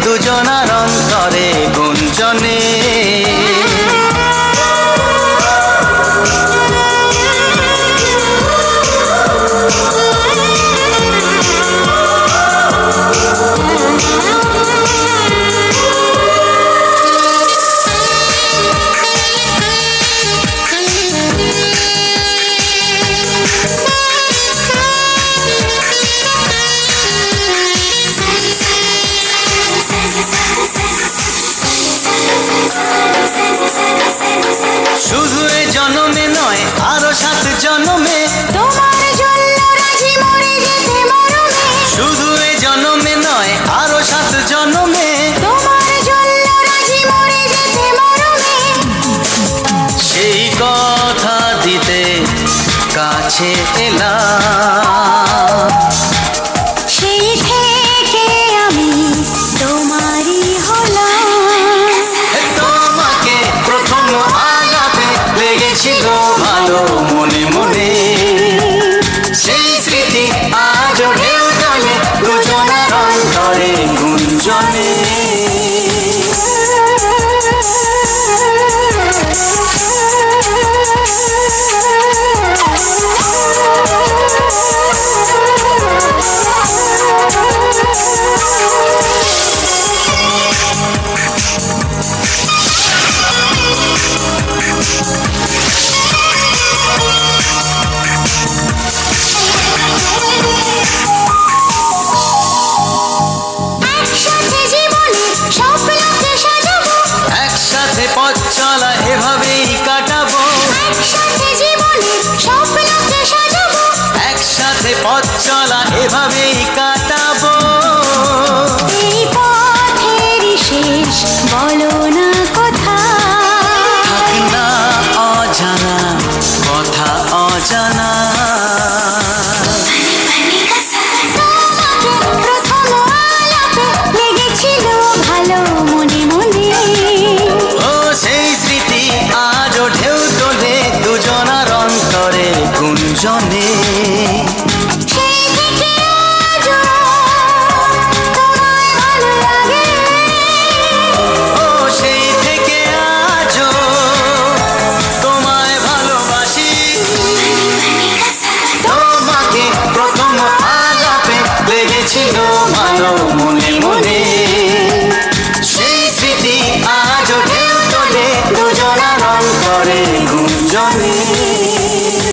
দুজনার অন্তরে গুঞ্জনে। শুধু এ জন্মে নয় আরো 7 জন্মে তোমার জন্য রাজি মরে যেতে মরমে। শুধু এ জন্মে নয় আরো 7 জন্মে তোমার জন্য রাজি মরে যেতে মরমে। সেই কথা দিতে কাছে এলাম। সেই থেকে আমি তোমারই হলাম। তোমাকে প্রথম আলাপে লেগেছিল ভালো মনে মনে। সেই স্মৃতি আজও ঢেউ তোলে দুজনার অন্তরে গুঞ্জনে। একসাথে জীবনে স্বপ্নকে সাজাবো। একসাথে পথ চলা এভাবেই কাটাবো। একসাথে জীবনে স্বপ্নকে সাজাবো। একসাথে পথ চলা এভাবেই কাটাবো। এই পথেরই শেষ বলো না কোথায়। থাক না অজানা কথা অজানা। তোমাকে প্রথম আলাপে লেগেছিল ভালো মনে মনে। ও সেই স্মৃতি আজও ঢেউ তোলে দুজনার অন্তরে গুঞ্জনে। সেই থেকে আজও তোমায় ভালো লাগে। ও সেই থেকে আজও তোমায় ভালোবাসি। তোমাকে প্রথম আলাপে লেগেছিল ভালো মনে